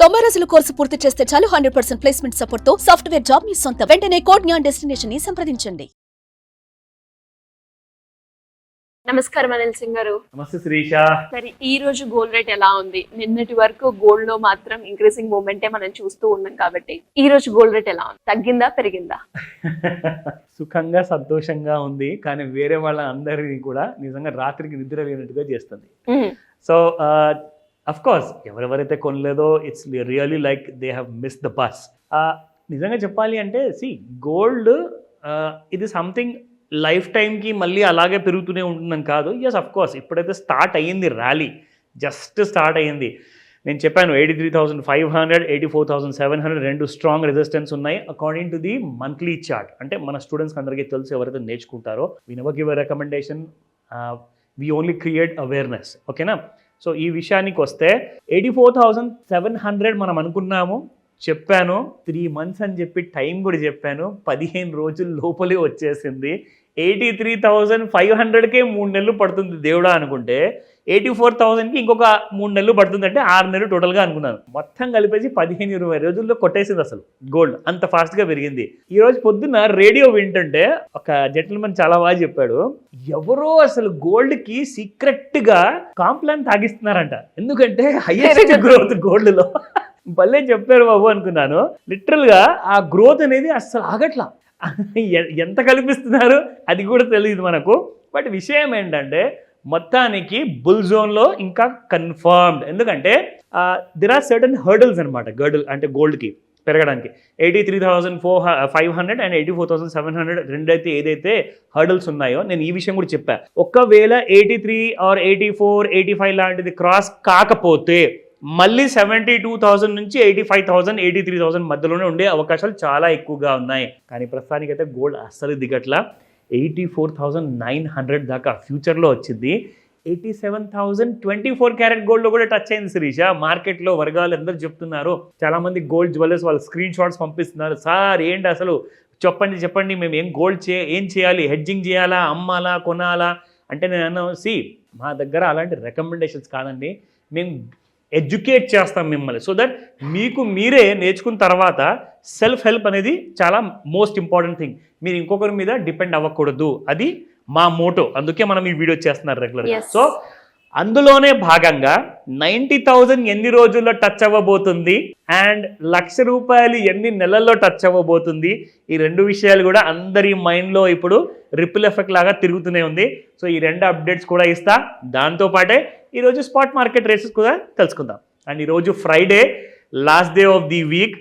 90 రోజుల కోర్సు పూర్తి చేస్తే చాలు 100% ప్లేస్మెంట్ సపోర్ట్ తో సాఫ్ట్వేర్ జాబ్ మీ సొంతం. వెంటనే కోడ్ జ్ఞాన్ డెస్టినేషన్ ని సంప్రదించండి. నమస్కారం అనిల్ సింగ్ గారు. నమస్తే శిరీష. సరే, ఈ రోజు గోల్డ్ రేట్ ఎలా ఉంది? నిన్నటి వరకు గోల్డ్ లో మాత్రం ఇంక్రీజింగ్ మూమెంటే మనం చూస్తూ ఉన్నాం కాబట్టి ఈ రోజు గోల్డ్ రేట్ ఎలా ఉంది? తగ్గిందా, పెరిగిందా? సుఖంగా సంతోషంగా ఉంది, కానీ వేరే వాళ్ళ అందరినీ కూడా నిజంగా రాత్రికి నిద్ర లేనట్టుగా చేస్తుంది. సో అఫ్ కోర్స్ ఎవరెవరైతే కొనలేదో it's really like they have miss the bus. నిజంగా చెప్పాలి అంటే గోల్డ్ ఇది సంథింగ్ లైఫ్ టైంకి మళ్ళీ అలాగే పెరుగుతూనే ఉంటుందని కాదు. ఎస్ అఫ్ కోర్స్ ఇప్పుడైతే స్టార్ట్ అయ్యింది ర్యాలీ, జస్ట్ స్టార్ట్ అయ్యింది. నేను చెప్పాను 83,500 84,700 రెండు స్ట్రాంగ్ రెసిస్టెన్స్ ఉన్నాయి according to the monthly chart. అంటే మన స్టూడెంట్స్కి అందరికీ తెలుసు, ఎవరైతే నేర్చుకుంటారో we never give a recommendation, we only create awareness. ఓకేనా? సో ఈ విషయానికి వస్తే 84,700 మనం అనుకున్నాము, చెప్పాను 3 months అని చెప్పి టైం కూడా చెప్పాను, 15 రోజుల లోపలే వచ్చేసింది. 83,500కే 3 నెలలు పడుతుంది దేవుడా అనుకుంటే 84,000కి ఇంకొక 3 నెలలు పడుతుంది, అంటే 6 నెలలు టోటల్గా అనుకున్నాను. మొత్తం కలిపేసి 15-20 రోజుల్లో కొట్టేసింది అసలు గోల్డ్, అంత ఫాస్ట్గా పెరిగింది. ఈ రోజు పొద్దున్న రేడియో వింటుంటే ఒక జెంటిల్మెన్ చాలా బాగా చెప్పాడు, ఎవరో అసలు గోల్డ్కి సీక్రెట్గా కాంప్లాన్ తాగిస్తున్నారంట, ఎందుకంటే హైయెస్ట్ గ్రోత్ గోల్డ్లో. భలే చెప్పారు బాబు అనుకున్నాను. లిటరల్గా ఆ గ్రోత్ అనేది అస్సలు ఆగట్లా. ఎంత కల్పిస్తున్నారు అది కూడా తెలియదు మనకు. బట్ విషయం ఏంటంటే మొత్తానికి బుల్ జోన్లో ఇంకా కన్ఫర్మ్డ్. ఎందుకంటే దిర్ ఆర్ సర్టన్ హర్డల్స్ అనమాట అంటే గోల్డ్కి పెరగడానికి. 83,500 అండ్ 84,700 రెండైతే ఏదైతే హర్డల్స్ ఉన్నాయో నేను ఈ విషయం కూడా చెప్పా. ఒకవేళ 83 or 84, 85 లాంటిది క్రాస్ కాకపోతే మళ్ళీ 72,000 నుంచి 85,000, 83,000 మధ్యలోనే ఉండే అవకాశాలు చాలా ఎక్కువగా ఉన్నాయి. కానీ ప్రస్తుతానికైతే గోల్డ్ అస్సలు దిగట్లా. 84,900 దాకా ఫ్యూచర్లో వచ్చింది. 87,000 24 క్యారెట్ గోల్డ్లో కూడా టచ్ అయింది శిరీష. మార్కెట్లో వర్గాలు అందరూ చెప్తున్నారు, చాలామంది గోల్డ్ జ్యువెలర్స్ వాళ్ళు స్క్రీన్ షాట్స్ పంపిస్తున్నారు, సార్ ఏంటి అసలు చెప్పండి మేము ఏం చేయాలి, హెడ్జింగ్ చేయాలా, అమ్మాలా, కొనాలా అంటే నేను అన్నా మా దగ్గర అలాంటి రికమెండేషన్స్ కాదండి, మేము ఎడ్యుకేట్ చేస్తాం మిమ్మల్ని, సో దట్ మీకు మీరే నేర్చుకున్న తర్వాత సెల్ఫ్ హెల్ప్ అనేది చాలా మోస్ట్ ఇంపార్టెంట్ థింగ్. మీరు ఇంకొకరి మీద డిపెండ్ అవ్వకూడదు, అది మా మోటో. అందుకే మనం ఈ వీడియో చేస్తున్నారు రెగ్యులర్గా. సో అందులోనే భాగంగా 90,000 ఎన్ని రోజుల్లో టచ్ అవ్వబోతుంది అండ్ ₹1,00,000 ఎన్ని నెలల్లో టచ్ అవ్వబోతుంది, ఈ రెండు విషయాలు కూడా అందరి మైండ్లో ఇప్పుడు రిపిల్ ఎఫెక్ట్ లాగా తిరుగుతూనే ఉంది. సో ఈ రెండు అప్డేట్స్ కూడా ఇస్తా. దాంతోపాటే ఈరోజు స్పాట్ మార్కెట్ రేసెస్ కూడా తెలుసుకుందాం. అండ్ ఈరోజు Friday, last day of the week.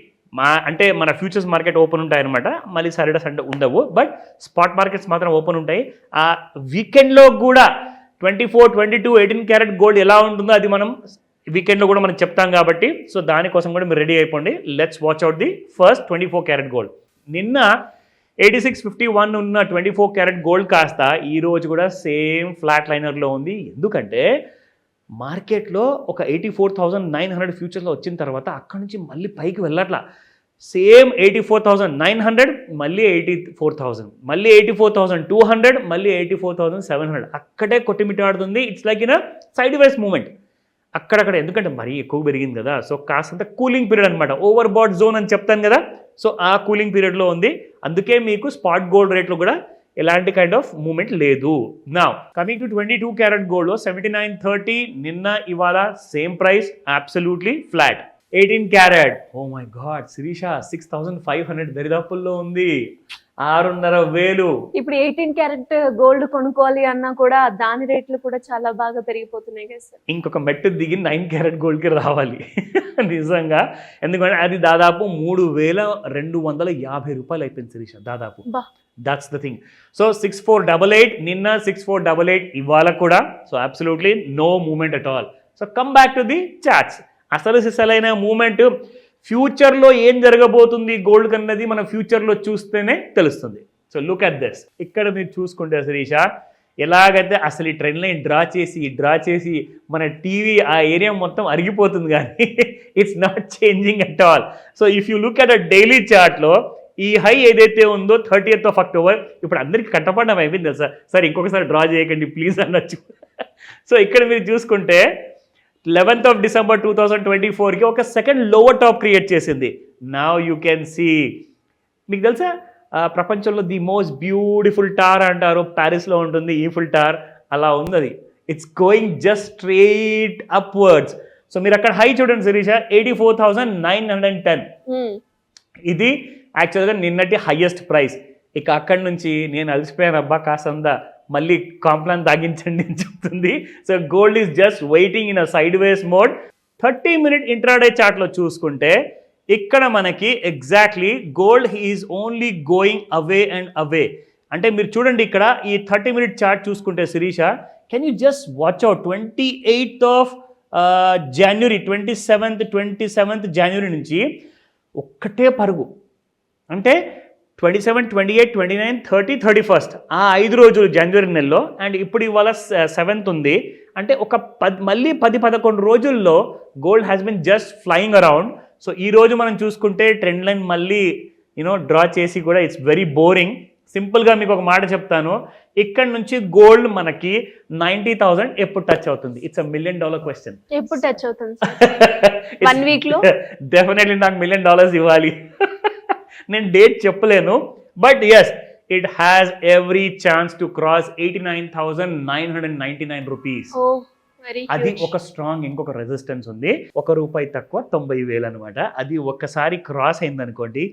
అంటే మన ఫ్యూచర్స్ మార్కెట్ ఓపెన్ ఉంటాయి అనమాట, మళ్ళీ సాటర్డే సండే ఉండవు, బట్ స్పాట్ మార్కెట్స్ మాత్రం ఓపెన్ ఉంటాయి. ఆ వీకెండ్లో కూడా 24, 22, 18 క్యారెట్ గోల్డ్ ఎలా ఉంటుందో అది మనం వీకెండ్లో కూడా మనం చెప్తాం కాబట్టి, సో దానికోసం కూడా మీరు రెడీ అయిపోండి. Let's watch out the first 24 carat gold. నిన్న 86.51 ఉన్న 24 క్యారెట్ గోల్డ్ కాస్త ఈరోజు కూడా సేమ్ ఫ్లాట్ లైనర్లో ఉంది. ఎందుకంటే మార్కెట్లో ఒక 84,900 ఫ్యూచర్లో వచ్చిన తర్వాత అక్కడ నుంచి మళ్ళీ పైకి వెళ్ళట్లా. సేమ్ 84,900, మళ్ళీ 84,000, మళ్ళీ 84,200, మళ్ళీ 84,700, అక్కడే కొట్టిమిట్టాడుతుంది. It's like in sideways movement అక్కడక్కడ. ఎందుకంటే మరీ ఎక్కువ పెరిగింది కదా, సో కాస్తంత కూలింగ్ పీరియడ్ అనమాట, ఓవర్ బాట్ జోన్ అని చెప్తాను కదా, సో ఆ కూలింగ్ పీరియడ్లో ఉంది. అందుకే మీకు స్పాట్ గోల్డ్ రేట్లో కూడా ఎలాంటి కైండ్ ఆఫ్ మూమెంట్ లేదు. నా కమింగ్ టు 22 క్యారెట్ గోల్డ్లో 79.30 నిన్న, ఇవాళ same price, absolutely flat. 18 carat, oh my god Sirisha, 6,500 దరిదాపుల్లో ఉంది, 6,500. ఇప్పుడు 18 క్యారెట్ గోల్డ్ కొనుక్కోవాలి అన్నా కూడా దాని రేట్లు కూడా చాలా బాగా పెరిగిపోతున్నాయి కదా సార్. ఇంకొక మెట్టు దిగి 9 క్యారెట్ గోల్డ్కి రావాలి నిజంగా. ఎందుకంటే అది దాదాపు 3,250 రూపాయలు అయిపోయింది శిరీష దాదాపు. That's the thing. సో 6488 నిన్న, 6488 ఇవాళ కూడా. So absolutely no movement at all. So come back to the charts. అసలు సిసలైన మూమెంట్ ఫ్యూచర్లో ఏం జరగబోతుంది గోల్డ్ కన్నది మనం ఫ్యూచర్లో చూస్తేనే తెలుస్తుంది. So look at this. ఇక్కడ మీరు చూసుకుంటే శిరీష, ఎలాగైతే అసలు ఈ ట్రెండ్ లైన్ డ్రా చేసి మన టీవీ ఆ ఏరియా మొత్తం అరిగిపోతుంది, కానీ it's not changing at all. So if you look at a daily చార్ట్లో ఈ హై ఏదైతే ఉందో 30th of October, ఇప్పుడు అందరికీ కంటపడడం అయిపోయింది తెలుసా, సార్ ఇంకొకసారి డ్రా చేయకండి ప్లీజ్ అనొచ్చు. సో ఇక్కడ మీరు చూసుకుంటే 11th of December 2024కి ఒక సెకండ్ లోవర్ టాప్ క్రియేట్ చేసింది. నౌ యూ కెన్ సీ, మీకు తెలుసా ప్రపంచంలో ది మోస్ట్ బ్యూటిఫుల్ టార్ అంటారు, ప్యారిస్లో ఉంటుంది ఈఫిల్ టార్, అలా ఉంది అది. It's going just straight upwards. So మీరు అక్కడ హై చూడండి శిరీష, 84,910. ఇది యాక్చువల్గా నిన్నటి హైయెస్ట్ ప్రైస్. ఇక అక్కడి నుంచి నేను అలసిపోయాను, అబ్బా కాసందా మళ్ళీ కాంప్లాన్ తాగించండి అని చెప్తుంది. So gold is just waiting in a sideways mode. 30-minute intraday చార్ట్లో చూసుకుంటే ఇక్కడ మనకి exactly gold is only going away and away. అంటే మీరు చూడండి ఇక్కడ ఈ 30-minute చార్ట్ చూసుకుంటే Shirisha, can you just watch out 28th of January, 27th January నుంచి ఒక్కటే పరుగు. అంటే 27, 28, 29, 30, 31st ఆ 5 రోజులు జనవరి నెలలో. అండ్ ఇప్పుడు ఇవాళ 7th ఉంది. అంటే ఒక మళ్ళీ 10-11 రోజుల్లో gold has been just flying around. So ఈ రోజు మనం చూసుకుంటే ట్రెండ్ లైన్ మళ్ళీ డ్రా చేసి కూడా ఇట్స్ వెరీ బోరింగ్. సింపుల్గా మీకు ఒక మాట చెప్తాను, ఇక్కడ నుంచి గోల్డ్ మనకి 90,000 ఎప్పుడు టచ్ అవుతుంది? It's $1 million question. ఎప్పుడు టచ్ అవుతుంది? 1 week లో డెఫినెట్లీ నాకు $1 million ఇవ్వాలి. నేను డేట్ చెప్పలేను, but yes it has every chance to cross 89,999 rupees. అది ఒక స్ట్రాంగ్ ఇంకొక రెసిస్టెన్స్ ఉంది. ₹1 తక్కువ 90,000 అనమాట. అది ఒక్కసారి క్రాస్ అయిందనుకోండి,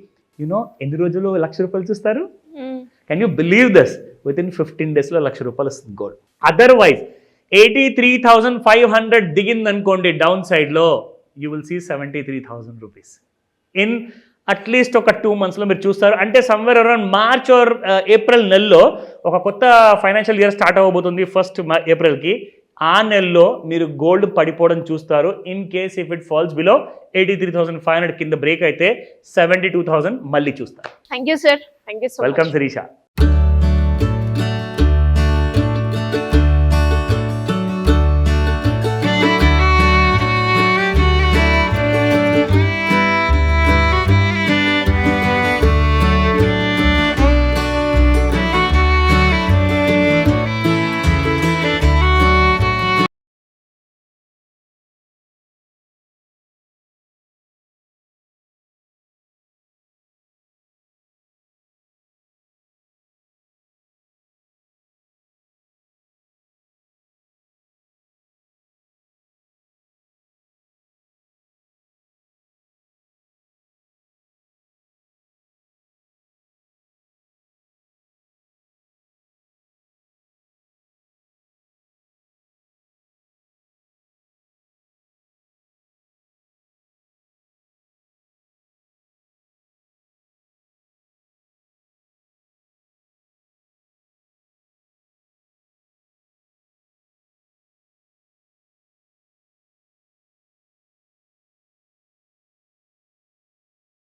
ఎన్ని రోజులు ₹1,00,000 చూస్తారు? Can you believe this? Within 15 days లో ₹1,00,000 వస్తుంది గోల్డ్. అదర్వైజ్ 83,500 దిగిందనుకోండి డౌన్ సైడ్ లో, you will see 73,000 rupees in at least ఒక 2 months మీరు చూస్తారు. అంటే somewhere around March or April నెలలో ఒక కొత్త ఫైనాన్షియల్ ఇయర్ స్టార్ట్ అవ్వబోతుంది 1st April. ఆ నెలలో మీరు గోల్డ్ పడిపోవడం చూస్తారు. In case if it falls below 83,500 కింద బ్రేక్ అయితే 72,000 మళ్ళీ చూస్తారు. Thank you sir. Thank you so much. Welcome Sirisha.